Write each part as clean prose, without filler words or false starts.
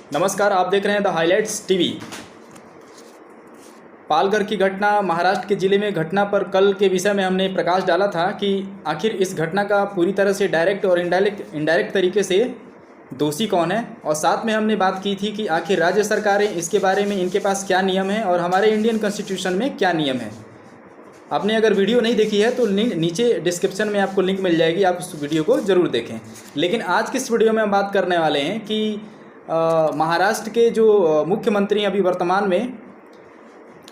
नमस्कार, आप देख रहे हैं द हाइलाइट्स टीवी। पालघर की घटना, महाराष्ट्र के ज़िले में घटना पर कल के विषय में हमने प्रकाश डाला था कि आखिर इस घटना का पूरी तरह से डायरेक्ट और इनडायरेक्ट तरीके से दोषी कौन है, और साथ में हमने बात की थी कि आखिर राज्य सरकारें इसके बारे में इनके पास क्या नियम है और हमारे इंडियन कॉन्स्टिट्यूशन में क्या नियम है। आपने अगर वीडियो नहीं देखी है तो लिंक नीचे डिस्क्रिप्शन में आपको लिंक मिल जाएगी, आप उस वीडियो को ज़रूर देखें। लेकिन आज की इस वीडियो में हम बात करने वाले हैं कि महाराष्ट्र के जो मुख्यमंत्री अभी वर्तमान में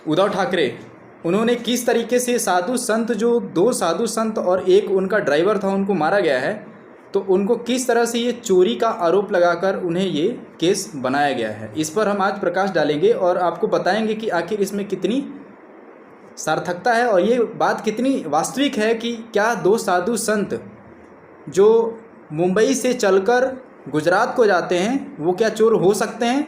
उद्धव ठाकरे, उन्होंने किस तरीके से साधु संत, जो 2 साधु संत और एक उनका ड्राइवर था, उनको मारा गया है, तो उनको किस तरह से ये चोरी का आरोप लगाकर उन्हें ये केस बनाया गया है, इस पर हम आज प्रकाश डालेंगे और आपको बताएंगे कि आखिर इसमें कितनी सार्थकता है और ये बात कितनी वास्तविक है कि क्या 2 साधु संत जो मुंबई से चलकर गुजरात को जाते हैं वो क्या चोर हो सकते हैं,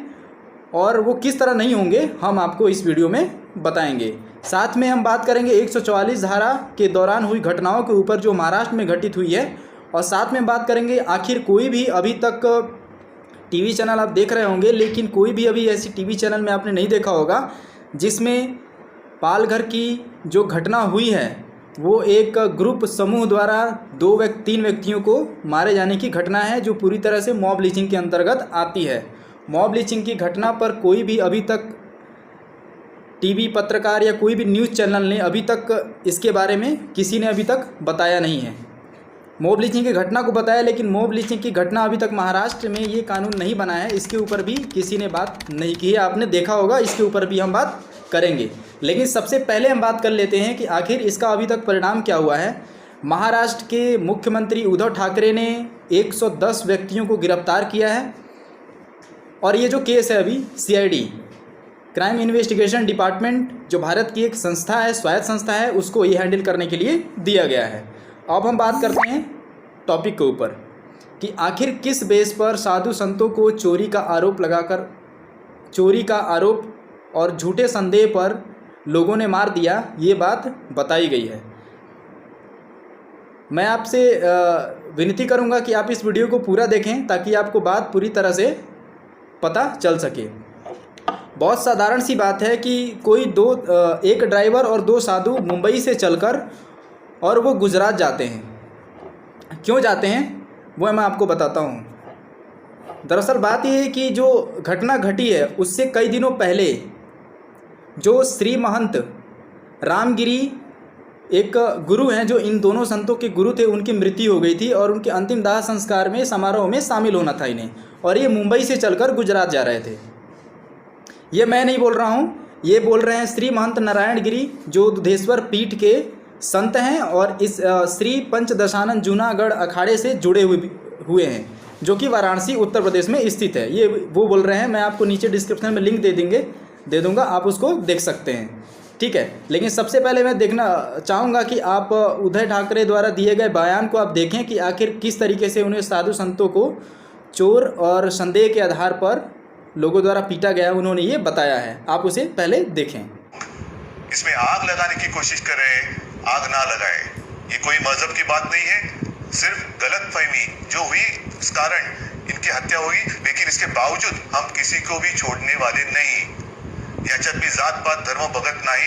और वो किस तरह नहीं होंगे, हम आपको इस वीडियो में बताएंगे। साथ में हम बात करेंगे 144 धारा के दौरान हुई घटनाओं के ऊपर जो महाराष्ट्र में घटित हुई है, और साथ में बात करेंगे आखिर कोई भी अभी तक टीवी चैनल आप देख रहे होंगे, लेकिन कोई भी अभी ऐसी टीवी चैनल में आपने नहीं देखा होगा जिसमें पालघर की जो घटना हुई है वो एक ग्रुप समूह द्वारा 3 व्यक्तियों को मारे जाने की घटना है, जो पूरी तरह से मॉब लिंचिंग के अंतर्गत आती है। मॉब लिंचिंग की घटना पर कोई भी अभी तक टीवी पत्रकार या कोई भी न्यूज़ चैनल ने अभी तक इसके बारे में किसी ने अभी तक बताया नहीं है। मॉब लिंचिंग की घटना को बताया, लेकिन मॉब लिंचिंग की घटना अभी तक महाराष्ट्र में ये कानून नहीं बना है, इसके ऊपर भी किसी ने बात नहीं की है। आपने देखा होगा, इसके ऊपर भी हम बात करेंगे। लेकिन सबसे पहले हम बात कर लेते हैं कि आखिर इसका अभी तक परिणाम क्या हुआ है। महाराष्ट्र के मुख्यमंत्री उद्धव ठाकरे ने 110 व्यक्तियों को गिरफ्तार किया है, और ये जो केस है अभी CID क्राइम इन्वेस्टिगेशन डिपार्टमेंट, जो भारत की एक संस्था है, स्वायत्त संस्था है, उसको ये हैंडल करने के लिए दिया गया है। अब हम बात करते हैं टॉपिक के ऊपर कि आखिर किस बेस पर साधु संतों को चोरी का आरोप और झूठे संदेह पर लोगों ने मार दिया, ये बात बताई गई है। मैं आपसे विनती करूंगा कि आप इस वीडियो को पूरा देखें ताकि आपको बात पूरी तरह से पता चल सके। बहुत साधारण सी बात है कि एक ड्राइवर और 2 साधु मुंबई से चलकर और वो गुजरात जाते हैं। क्यों जाते हैं वो मैं आपको बताता हूँ। दरअसल बात ये है कि जो घटना घटी है उससे कई दिनों पहले जो श्री महंत रामगिरी, एक गुरु हैं जो इन दोनों संतों के गुरु थे, उनकी मृत्यु हो गई थी और उनके अंतिम दाह संस्कार में समारोह में शामिल होना था इन्हें, और ये मुंबई से चलकर गुजरात जा रहे थे। ये मैं नहीं बोल रहा हूँ, ये बोल रहे हैं श्री महंत नारायण गिरी, जो दुधेश्वर पीठ के संत हैं और इस श्री पंचदशानंद जूनागढ़ अखाड़े से जुड़े हुए हैं, जो कि वाराणसी उत्तर प्रदेश में स्थित है। ये वो बोल रहे हैं। मैं आपको नीचे डिस्क्रिप्शन में लिंक दे दूंगा, आप उसको देख सकते हैं, ठीक है। लेकिन सबसे पहले मैं देखना चाहूँगा कि आप उद्धव ठाकरे द्वारा दिए गए बयान को आप देखें कि आखिर किस तरीके से उन्हें साधु संतों को चोर और संदेह के आधार पर लोगों द्वारा पीटा गया, उन्होंने ये बताया है। आप उसे पहले देखें। इसमें आग लगाने की कोशिश कर रहे हैं, आग ना लगाए। ये कोई मजहब की बात नहीं है, सिर्फ गलतफहमी जो हुई इस कारण इनकी हत्या हुई, लेकिन इसके बावजूद हम किसी को भी छोड़ने वाले नहीं। याच्यात मी जात पात धर्म बघत नाही।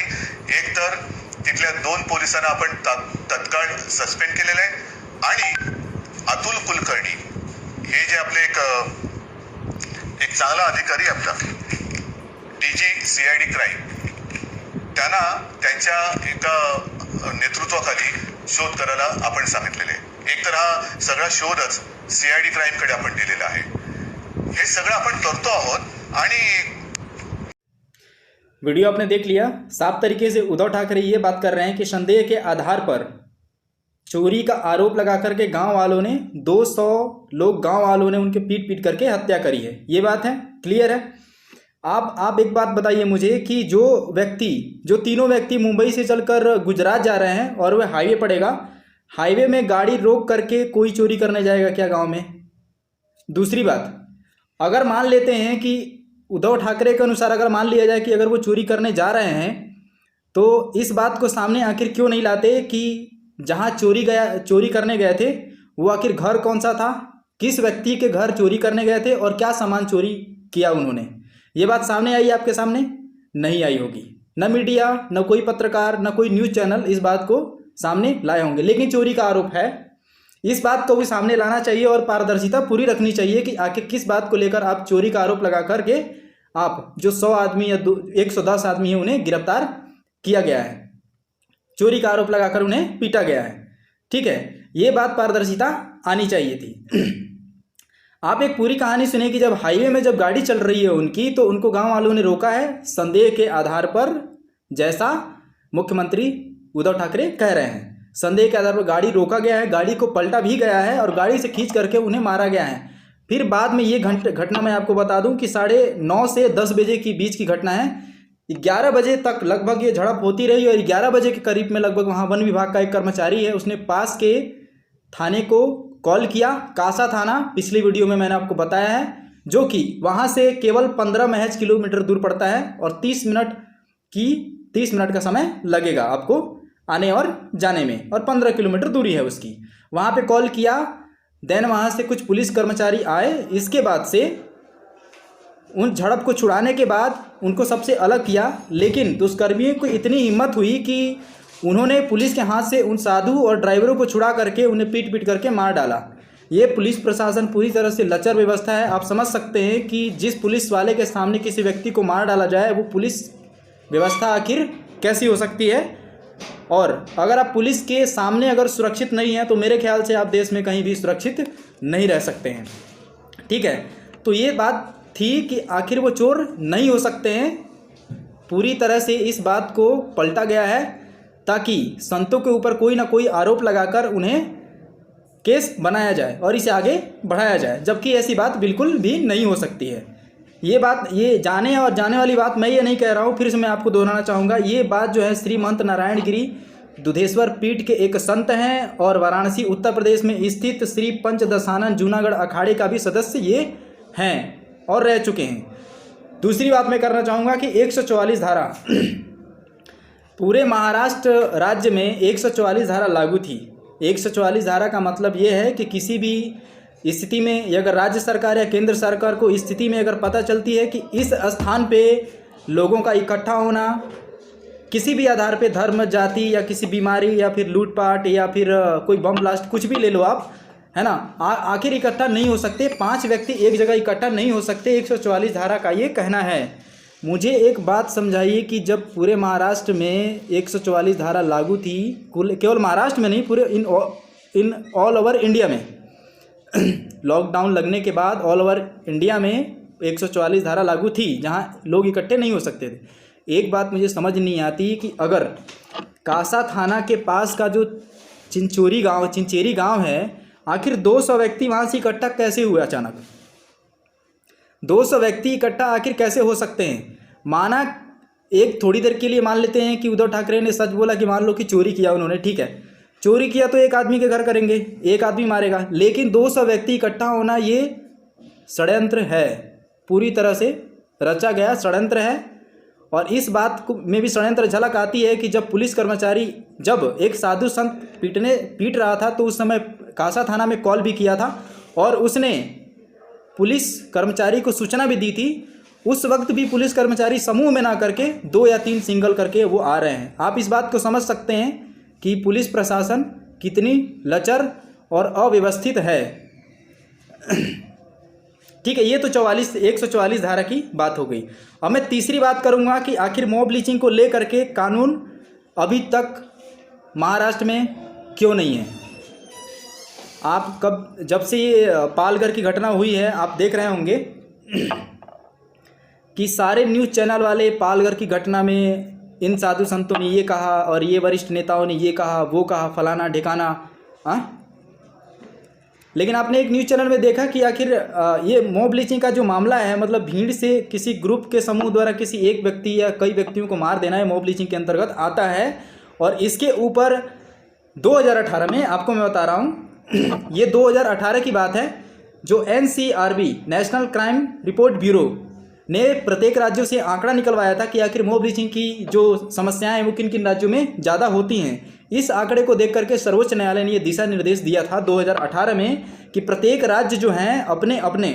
एक तर तिथल्या 2 पोलिसांना आपण तत्काळ सस्पेंड केलेलं आहे, आणि अतुल कुलकर्णी हे जे आपले एक चांगला अधिकारी आपला DG CID क्राईम, त्यांना त्यांच्या एका नेतृत्वाखाली शोध करायला आपण सांगितलेले। एक तर हा सगळा शोधच CID क्राईमकडे आपण दिलेला आहे। हे सगळं आपण करतो आहोत। आणि वीडियो आपने देख लिया। साफ तरीके से उद्धव ठाकरे ये बात कर रहे हैं कि संदेह के आधार पर चोरी का आरोप लगा करके गांव वालों ने 200 लोग, गांव वालों ने उनके पीट करके हत्या करी है। ये बात है, क्लियर है। आप एक बात बताइए मुझे कि जो तीनों व्यक्ति मुंबई से चलकर गुजरात जा रहे हैं और वह हाईवे पड़ेगा, हाईवे में गाड़ी रोक करके कोई चोरी करने जाएगा क्या गाँव में? दूसरी बात, अगर मान लेते हैं कि उद्धव ठाकरे के अनुसार अगर मान लिया जाए कि अगर वो चोरी करने जा रहे हैं, तो इस बात को सामने आखिर क्यों नहीं लाते कि जहां चोरी करने गए थे वो आखिर घर कौन सा था, किस व्यक्ति के घर चोरी करने गए थे और क्या सामान चोरी किया उन्होंने। ये बात सामने आई आपके सामने? नहीं आई होगी। न मीडिया, न कोई पत्रकार, न कोई न्यूज़ चैनल इस बात को सामने लाए होंगे। लेकिन चोरी का आरोप है, इस बात को भी सामने लाना चाहिए और पारदर्शिता पूरी रखनी चाहिए कि आखिर किस बात को लेकर आप चोरी का आरोप लगा करके आप जो 100 आदमी या 110 आदमी है उन्हें गिरफ्तार किया गया है, चोरी का आरोप लगाकर उन्हें पीटा गया है। ठीक है, ये बात पारदर्शिता आनी चाहिए थी। आप एक पूरी कहानी सुने कि जब हाईवे में जब गाड़ी चल रही है उनकी, तो उनको गांव वालों ने रोका है संदेह के आधार पर, जैसा मुख्यमंत्री उद्धव ठाकरे कह रहे हैं। संदेह के आधार पर गाड़ी रोका गया है, गाड़ी को पलटा भी गया है और गाड़ी से खींच करके उन्हें मारा गया है। फिर बाद में ये घटना मैं आपको बता दूं कि 9:30 से 10 बजे के बीच की घटना है। 11 बजे तक लगभग ये झड़प होती रही और 11 बजे के करीब में लगभग वहाँ वन विभाग का एक कर्मचारी है, उसने पास के थाने को कॉल किया, कासा थाना, पिछली वीडियो में मैंने आपको बताया है, जो कि वहाँ से केवल 15 महज किलोमीटर दूर पड़ता है और 30 मिनट का समय लगेगा आपको आने और जाने में, और 15 किलोमीटर दूरी है उसकी। वहाँ पे कॉल किया, देन वहाँ से कुछ पुलिस कर्मचारी आए। इसके बाद से उन झड़प को छुड़ाने के बाद उनको सबसे अलग किया, लेकिन दुष्कर्मियों को इतनी हिम्मत हुई कि उन्होंने पुलिस के हाथ से उन साधु और ड्राइवरों को छुड़ा करके उन्हें पीट पीट करके मार डाला। ये पुलिस प्रशासन पूरी तरह से लचर व्यवस्था है। आप समझ सकते हैं कि जिस पुलिस वाले के सामने किसी व्यक्ति को मार डाला जाए, वो पुलिस व्यवस्था आखिर कैसी हो सकती है। और अगर आप पुलिस के सामने अगर सुरक्षित नहीं हैं, तो मेरे ख्याल से आप देश में कहीं भी सुरक्षित नहीं रह सकते हैं। ठीक है, तो ये बात थी कि आखिर वो चोर नहीं हो सकते हैं। पूरी तरह से इस बात को पलटा गया है ताकि संतों के ऊपर कोई ना कोई आरोप लगाकर उन्हें केस बनाया जाए और इसे आगे बढ़ाया जाए, जबकि ऐसी बात बिल्कुल भी नहीं हो सकती है। ये जाने वाली बात मैं ये नहीं कह रहा हूँ, फिर से मैं आपको दोहराना चाहूँगा। ये बात जो है श्रीमंत नारायण गिरी दुधेश्वर पीठ के एक संत हैं और वाराणसी उत्तर प्रदेश में स्थित श्री पंचदशानन जूनागढ़ अखाड़े का भी सदस्य ये हैं और रह चुके हैं। दूसरी बात मैं करना चाहूँगा कि 144 धारा पूरे महाराष्ट्र राज्य में 144 धारा लागू थी। 144 धारा का मतलब ये है कि किसी भी स्थिति में अगर राज्य सरकार या केंद्र सरकार को स्थिति में अगर पता चलती है कि इस स्थान पे लोगों का इकट्ठा होना किसी भी आधार पे, धर्म, जाति या किसी बीमारी या फिर लूटपाट या फिर कोई बम ब्लास्ट, कुछ भी ले लो आप, है ना, आखिर इकट्ठा नहीं हो सकते। 5 व्यक्ति एक जगह इकट्ठा नहीं हो सकते। 144 धारा का ये कहना है। मुझे एक बात समझाइए कि जब पूरे महाराष्ट्र में 144 धारा लागू थी, केवल महाराष्ट्र में नहीं, पूरे इन ऑल ओवर इंडिया में लॉकडाउन लगने के बाद ऑल ओवर इंडिया में 144 धारा लागू थी, जहां लोग इकट्ठे नहीं हो सकते थे। एक बात मुझे समझ नहीं आती कि अगर कासा थाना के पास का जो चिंचेरी गांव है, आखिर 200 व्यक्ति वहां से इकट्ठा कैसे हुए अचानक? 200 व्यक्ति इकट्ठा आखिर कैसे हो सकते हैं? माना एक थोड़ी देर के लिए मान लेते हैं कि उद्धव ठाकरे ने सच बोला कि मान लो कि चोरी किया उन्होंने, ठीक है, चोरी किया तो एक आदमी के घर करेंगे, एक आदमी मारेगा, लेकिन 200 व्यक्ति इकट्ठा होना ये षड्यंत्र है, पूरी तरह से रचा गया षड्यंत्र है। और इस बात को में भी षड्यंत्र झलक आती है कि जब पुलिस कर्मचारी, जब एक साधु संत पीट रहा था, तो उस समय कासा थाना में कॉल भी किया था और उसने पुलिस कर्मचारी को सूचना भी दी थी। उस वक्त भी पुलिस कर्मचारी समूह में ना करके 2 या 3 सिंगल करके वो आ रहे हैं। आप इस बात को समझ सकते हैं कि पुलिस प्रशासन कितनी लचर और अव्यवस्थित है। ठीक है, ये तो 144 धारा की बात हो गई। अब मैं तीसरी बात करूंगा कि आखिर मॉब लिंचिंग को लेकर के कानून अभी तक महाराष्ट्र में क्यों नहीं है। आप जब से ये पालघर की घटना हुई है, आप देख रहे होंगे कि सारे न्यूज़ चैनल वाले पालघर की घटना में इन साधु संतों ने ये कहा और ये वरिष्ठ नेताओं ने ये कहा, वो कहा, फलाना ढिकाना। लेकिन आपने एक न्यूज़ चैनल में देखा कि आखिर ये मॉब लिंचिंग का जो मामला है, मतलब भीड़ से किसी ग्रुप के समूह द्वारा किसी एक व्यक्ति या कई व्यक्तियों को मार देना है, मॉब लिंचिंग के अंतर्गत आता है। और इसके ऊपर 2018 में, आपको मैं बता रहा हूँ, ये 2018 की बात है, जो NCRB national crime report bureau ने प्रत्येक राज्यों से आंकड़ा निकलवाया था कि आखिर मॉब लिंचिंग की जो समस्याएं हैं वो किन किन राज्यों में ज़्यादा होती हैं। इस आंकड़े को देख करके सर्वोच्च न्यायालय ने ये दिशा निर्देश दिया था 2018 में कि प्रत्येक राज्य जो हैं अपने अपने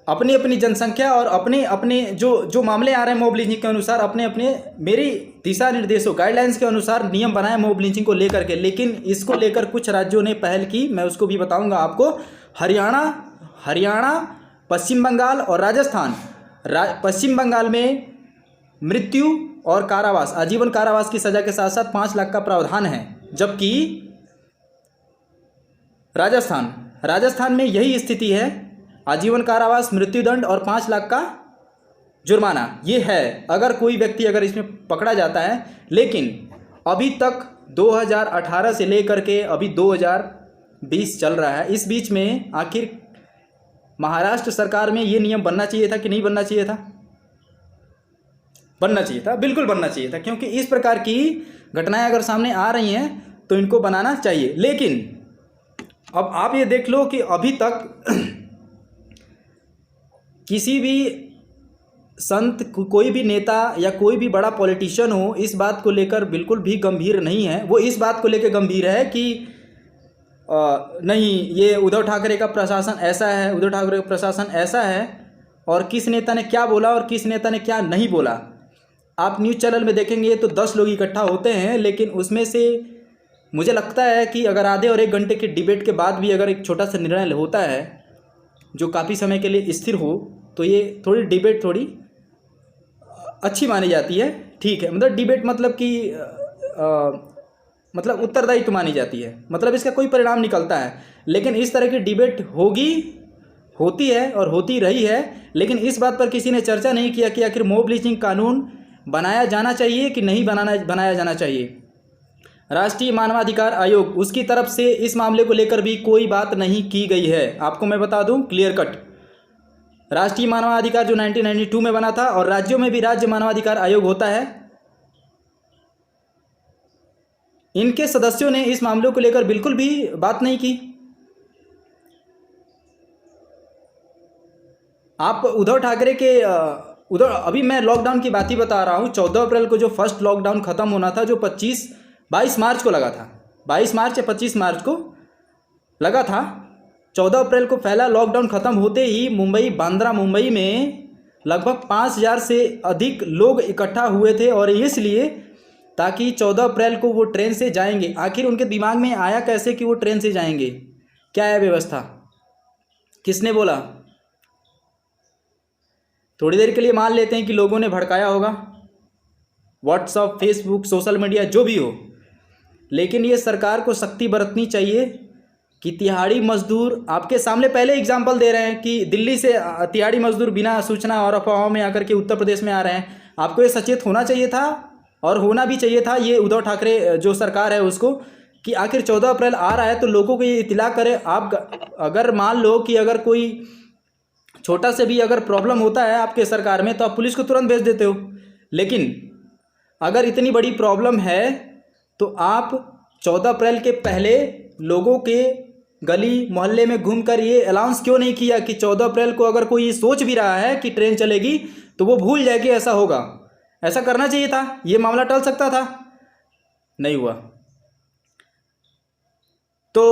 अपनी अपनी जनसंख्या और अपने अपने जो मामले आ रहे हैं मॉब लिंचिंग के अनुसार अपने अपने मेरी दिशा निर्देशों गाइडलाइंस के अनुसार नियम बनाए मॉब लिंचिंग को लेकर के। लेकिन इसको लेकर कुछ राज्यों ने पहल की, मैं उसको भी बताऊंगा आपको। हरियाणा, पश्चिम बंगाल और राजस्थान। पश्चिम बंगाल में मृत्यु और कारावास, आजीवन कारावास की सजा के साथ साथ 5 लाख का प्रावधान है, जबकि राजस्थान में यही स्थिति है, आजीवन कारावास, मृत्युदंड और 5 लाख का जुर्माना ये है अगर कोई व्यक्ति अगर इसमें पकड़ा जाता है। लेकिन अभी तक 2018 से लेकर के अभी 2020 चल रहा है, इस बीच में आखिर महाराष्ट्र सरकार में ये नियम बनना चाहिए था कि नहीं बनना चाहिए था? बनना चाहिए था, बिल्कुल बनना चाहिए था, क्योंकि इस प्रकार की घटनाएं अगर सामने आ रही हैं तो इनको बनाना चाहिए। लेकिन अब आप ये देख लो कि अभी तक किसी भी संत, कोई भी नेता या कोई भी बड़ा पॉलिटिशियन हो, इस बात को लेकर बिल्कुल भी गंभीर नहीं है। वो इस बात को लेकर गंभीर है कि नहीं, ये उद्धव ठाकरे का प्रशासन ऐसा है, उद्धव ठाकरे का प्रशासन ऐसा है, और किस नेता ने क्या बोला और किस नेता ने क्या नहीं बोला। आप न्यूज़ चैनल में देखेंगे तो 10 लोग इकट्ठा होते हैं, लेकिन उसमें से मुझे लगता है कि अगर आधे और 1 घंटे के डिबेट के बाद भी अगर एक छोटा सा निर्णय होता है जो काफ़ी समय के लिए स्थिर हो, तो ये डिबेट थोड़ी अच्छी मानी जाती है। ठीक है, मतलब डिबेट मतलब कि मतलब उत्तरदायित्व मानी जाती है, मतलब इसका कोई परिणाम निकलता है। लेकिन इस तरह की डिबेट होती है और होती रही है, लेकिन इस बात पर किसी ने चर्चा नहीं किया कि आखिर मॉब लिंचिंग कानून बनाया जाना चाहिए कि नहीं बनाया जाना चाहिए। राष्ट्रीय मानवाधिकार आयोग, उसकी तरफ से इस मामले को लेकर भी कोई बात नहीं की गई है। आपको मैं बता दूं क्लियर कट, राष्ट्रीय मानवाधिकार जो 1992 में बना था, और राज्यों में भी राज्य मानवाधिकार आयोग होता है, इनके सदस्यों ने इस मामले को लेकर बिल्कुल भी बात नहीं की। आप उद्धव ठाकरे के अभी मैं लॉकडाउन की बात ही बता रहा हूँ। 14 अप्रैल को जो फर्स्ट लॉकडाउन ख़त्म होना था, जो 22 मार्च को लगा था, 22 मार्च या 25 मार्च को लगा था। 14 अप्रैल को पहला लॉकडाउन ख़त्म होते ही बांद्रा मुंबई में लगभग 5000 से अधिक लोग इकट्ठा हुए थे, और इसलिए ताकि 14 अप्रैल को वो ट्रेन से जाएंगे। आखिर उनके दिमाग में आया कैसे कि वो ट्रेन से जाएंगे? क्या है व्यवस्था? किसने बोला? थोड़ी देर के लिए मान लेते हैं कि लोगों ने भड़काया होगा, व्हाट्सएप, फेसबुक, सोशल मीडिया, जो भी हो, लेकिन ये सरकार को सख्ती बरतनी चाहिए कि तिहाड़ी मजदूर, आपके सामने पहले एग्जाम्पल दे रहे हैं कि दिल्ली से तिहाड़ी मजदूर बिना सूचना और अफवाहों में आकर के उत्तर प्रदेश में आ रहे हैं। आपको ये सचेत होना चाहिए था, और होना भी चाहिए था ये उद्धव ठाकरे जो सरकार है उसको, कि आखिर 14 अप्रैल आ रहा है तो लोगों को ये इत्तला करे। आप अगर मान लो कि अगर कोई छोटा से भी अगर प्रॉब्लम होता है आपके सरकार में, तो आप पुलिस को तुरंत भेज देते हो। लेकिन अगर इतनी बड़ी प्रॉब्लम है तो आप 14 अप्रैल के पहले लोगों के गली मोहल्ले में घूमकर ये अनाउंस क्यों नहीं किया कि 14 अप्रैल को अगर कोई सोच भी रहा है कि ट्रेन चलेगी तो वो भूल जाए कि ऐसा होगा? ऐसा करना चाहिए था, ये मामला टल सकता था, नहीं हुआ। तो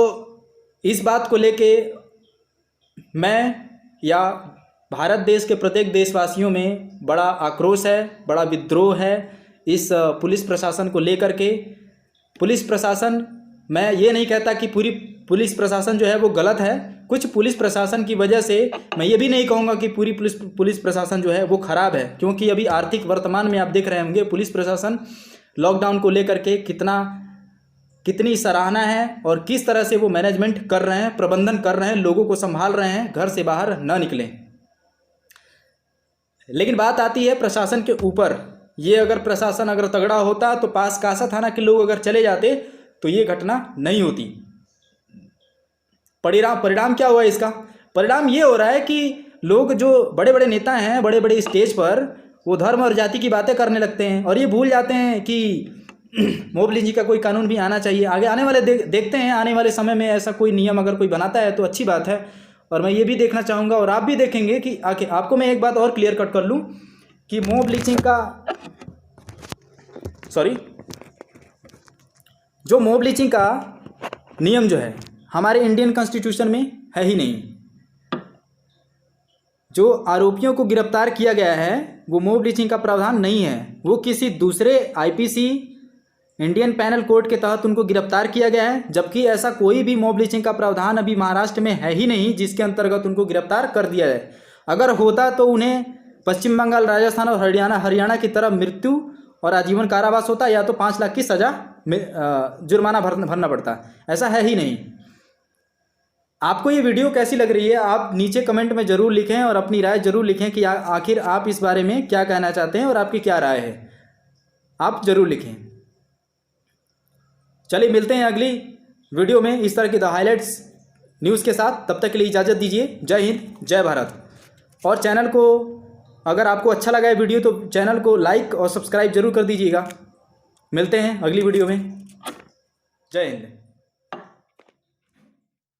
इस बात को लेके मैं या भारत देश के प्रत्येक देशवासियों में बड़ा आक्रोश है, बड़ा विद्रोह है इस पुलिस प्रशासन को लेकर के। पुलिस प्रशासन, मैं ये नहीं कहता कि पूरी पुलिस प्रशासन जो है वो गलत है, कुछ पुलिस प्रशासन की वजह से मैं ये भी नहीं कहूँगा कि पूरी पुलिस प्रशासन जो है वो ख़राब है, क्योंकि अभी आर्थिक वर्तमान में आप देख रहे होंगे पुलिस प्रशासन लॉकडाउन को लेकर के कितनी सराहना है और किस तरह से वो मैनेजमेंट कर रहे हैं, प्रबंधन कर रहे हैं, लोगों को संभाल रहे हैं, घर से बाहर न निकलें। लेकिन बात आती है प्रशासन के ऊपर। ये अगर प्रशासन अगर तगड़ा होता तो पास कासा थाना के लोग अगर चले जाते तो ये घटना नहीं होती। परिणाम क्या हुआ इसका? परिणाम ये हो रहा है कि लोग जो बड़े बड़े नेता हैं, बड़े बड़े स्टेज पर वो धर्म और जाति की बातें करने लगते हैं, और ये भूल जाते हैं कि मॉब लिंचिंग का कोई कानून भी आना चाहिए। आगे आने वाले देखते हैं, आने वाले समय में ऐसा कोई नियम अगर कोई बनाता है तो अच्छी बात है, और मैं ये भी देखना चाहूँगा और आप भी देखेंगे कि आखिर आपको मैं एक बात और क्लियर कट कर लूँ कि मॉब लिंचिंग का जो मॉब लिंचिंग का नियम जो है हमारे इंडियन कॉन्स्टिट्यूशन में है ही नहीं। जो आरोपियों को गिरफ्तार किया गया है वो मॉब लिंचिंग का प्रावधान नहीं है, वो किसी दूसरे आईपीसी इंडियन पैनल कोड के तहत उनको गिरफ्तार किया गया है, जबकि ऐसा कोई भी मॉब लिंचिंग का प्रावधान अभी महाराष्ट्र में है ही नहीं जिसके अंतर्गत उनको गिरफ्तार कर दिया जाए। अगर होता तो उन्हें पश्चिम बंगाल, राजस्थान और हरियाणा की तरह मृत्यु और आजीवन कारावास होता, या तो 5 लाख की सज़ा जुर्माना भरना पड़ता। ऐसा है ही नहीं। आपको ये वीडियो कैसी लग रही है आप नीचे कमेंट में ज़रूर लिखें और अपनी राय ज़रूर लिखें कि आखिर आप इस बारे में क्या कहना चाहते हैं और आपकी क्या राय है, आप ज़रूर लिखें। चलिए मिलते हैं अगली वीडियो में इस तरह की द हाइलाइट्स न्यूज़ के साथ। तब तक के लिए इजाज़त दीजिए। जय हिंद, जय भारत। और चैनल को, अगर आपको अच्छा लगा है वीडियो तो चैनल को लाइक और सब्सक्राइब ज़रूर कर दीजिएगा। मिलते हैं अगली वीडियो में। जय हिंद।